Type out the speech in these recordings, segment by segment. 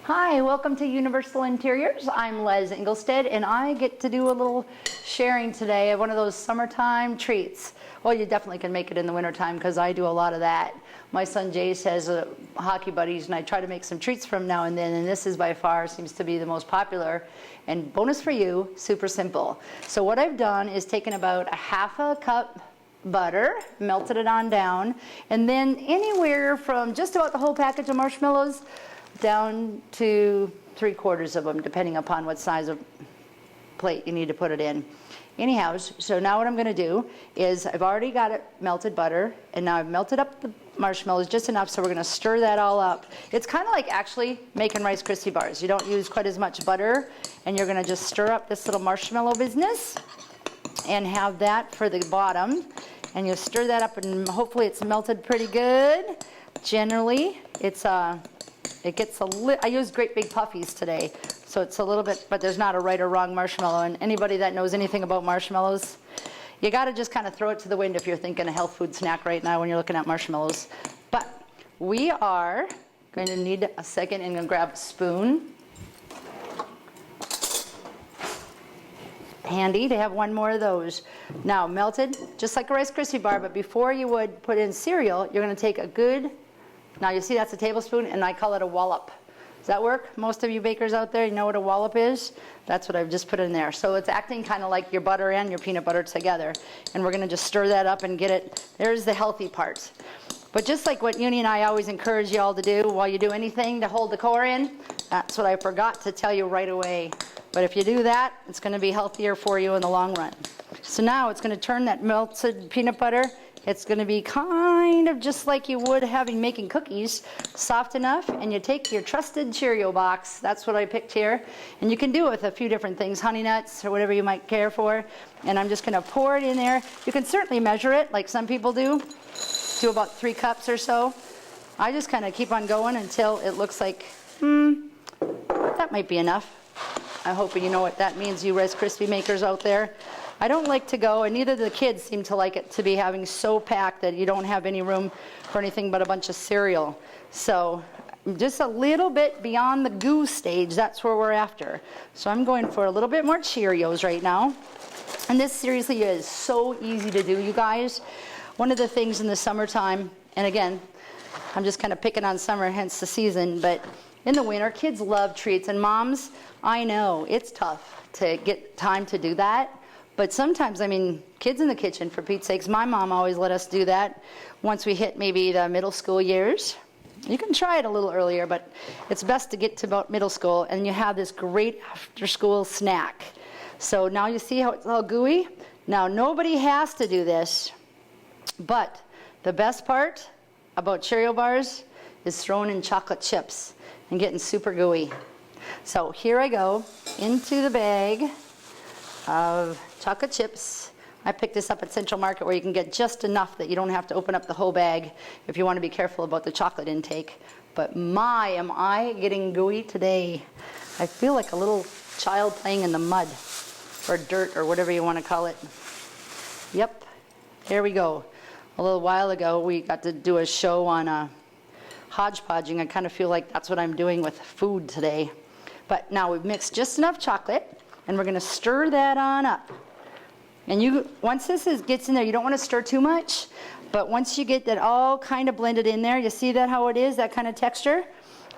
Hi, welcome to Universal Interiors. I'm Les Engelstead, and I get to do a little sharing today of one of those summertime treats. Well, you definitely can make it in the wintertime because I do a lot of that. My son Jace has hockey buddies, and I try to make some treats from now and then, and this is by far seems to be the most popular. And bonus for you, super simple. So what I've done is taken about a half a cup butter, melted it on down, and then anywhere from just about the whole package of marshmallows down to 3/4 of them, depending upon what size of plate you need to put it in. Anyhow, so now what I'm going to do is I've already got it melted butter, and now I've melted up the marshmallows just enough, so we're going to stir that all up. It's kind of like actually making Rice Krispie bars. You don't use quite as much butter, and you're going to just stir up this little marshmallow business and have that for the bottom. And you stir that up, and hopefully it's melted pretty good. Generally, it gets a little, I used great big puffies today, so it's a little bit, but there's not a right or wrong marshmallow. And anybody that knows anything about marshmallows, you got to just kind of throw it to the wind if you're thinking a health food snack right now when you're looking at marshmallows. But we are going to need a second, and I'm going to grab a spoon. Handy to have one more of those. Now melted, just like a Rice Krispie bar, but before you would put in cereal, you're going to take a good, now you see that's a tablespoon, and I call it a wallop. Does that work? Most of you bakers out there, you know what a wallop is? That's what I've just put in there. So it's acting kind of like your butter and your peanut butter together. And we're going to just stir that up and get it, there's the healthy part. But just like what Uni and I always encourage you all to do while you do anything to hold the core in, that's what I forgot to tell you right away. But if you do that, it's going to be healthier for you in the long run. So now it's going to turn that melted peanut butter. It's going to be kind of just like you would making cookies, soft enough. And you take your trusted Cheerio box. That's what I picked here. And you can do it with a few different things, honey nuts or whatever you might care for. And I'm just going to pour it in there. You can certainly measure it like some people do about 3 cups or so. I just kind of keep on going until it looks like, that might be enough. I hope you know what that means, you Rice Krispie makers out there. I don't like to go, and neither do the kids seem to like it, to be having so packed that you don't have any room for anything but a bunch of cereal. So just a little bit beyond the goo stage, that's where we're after. So I'm going for a little bit more Cheerios right now. And this seriously is so easy to do, you guys. One of the things in the summertime, and again, I'm just kind of picking on summer, hence the season, but in the winter, kids love treats. And moms, I know it's tough to get time to do that. But sometimes, I mean, kids in the kitchen, for Pete's sakes, my mom always let us do that once we hit maybe the middle school years. You can try it a little earlier, but it's best to get to about middle school, and you have this great after-school snack. So now you see how it's all gooey? Now, nobody has to do this, but the best part about Cheerio bars is throwing in chocolate chips and getting super gooey. So here I go into the bag of chocolate chips. I picked this up at Central Market where you can get just enough that you don't have to open up the whole bag if you want to be careful about the chocolate intake. But my, am I getting gooey today. I feel like a little child playing in the mud or dirt or whatever you want to call it. Yep, there we go. A little while ago we got to do a show on hodgepodging. I kind of feel like that's what I'm doing with food today. But now we've mixed just enough chocolate, and we're going to stir that on up. And once this gets in there, you don't want to stir too much, but once you get that all kind of blended in there, you see that how it is, that kind of texture?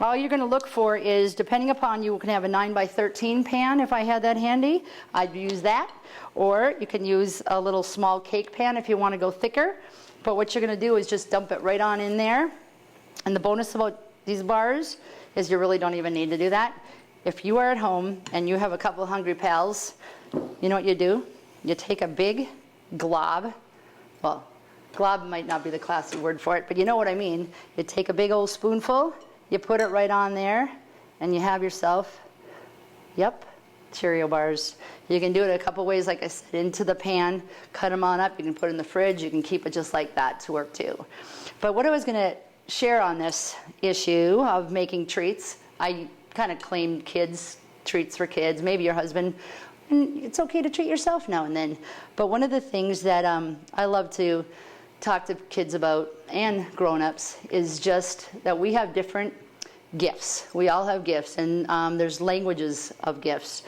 All you're going to look for is, depending upon, you can have a 9x13 pan if I had that handy. I'd use that. Or you can use a little small cake pan if you want to go thicker. But what you're going to do is just dump it right on in there. And the bonus about these bars is you really don't even need to do that. If you are at home and you have a couple of hungry pals, you know what you do? You take a big glob. Well, glob might not be the classy word for it, but you know what I mean. You take a big old spoonful, you put it right on there, and you have yourself, yep, Cheerio bars. You can do it a couple ways, like I said, into the pan, cut them on up. You can put it in the fridge. You can keep it just like that to work too. But what I was going to share on this issue of making treats, I kind of claimed kids, treats for kids, maybe your husband. And it's okay to treat yourself now and then. But one of the things that I love to talk to kids about and grown-ups is just that we have different gifts. We all have gifts, and there's languages of gifts.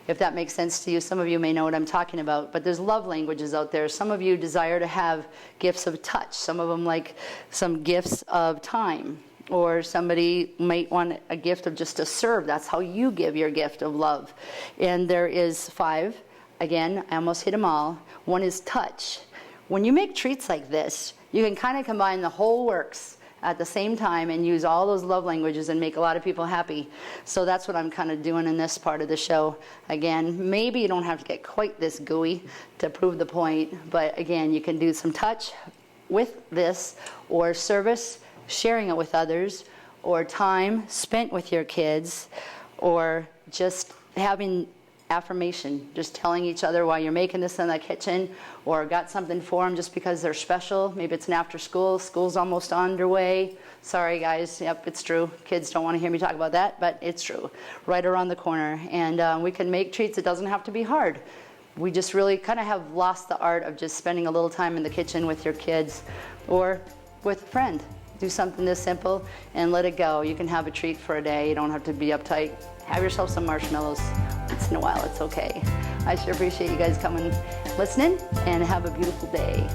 If that makes sense to you, some of you may know what I'm talking about, but there's love languages out there. Some of you desire to have gifts of touch. Some of them like some gifts of time, or somebody might want a gift of just to serve. That's how you give your gift of love. And there is 5. Again, I almost hit them all. One is touch. When you make treats like this, you can kind of combine the whole works at the same time and use all those love languages and make a lot of people happy. So that's what I'm kind of doing in this part of the show. Again, maybe you don't have to get quite this gooey to prove the point, but again, you can do some touch with this, or service, sharing it with others, or time spent with your kids, or just having affirmation, just telling each other while you're making this in the kitchen, or got something for them just because they're special. Maybe it's an after school's almost underway. Sorry guys, yep, it's true. Kids don't want to hear me talk about that, but it's true. Right around the corner. And we can make treats. It doesn't have to be hard. We just really kind of have lost the art of just spending a little time in the kitchen with your kids or with a friend. Do something this simple and let it go. You can have a treat for a day. You don't have to be uptight. Have yourself some marshmallows once in a while. It's okay. I sure appreciate you guys coming, listening, and have a beautiful day.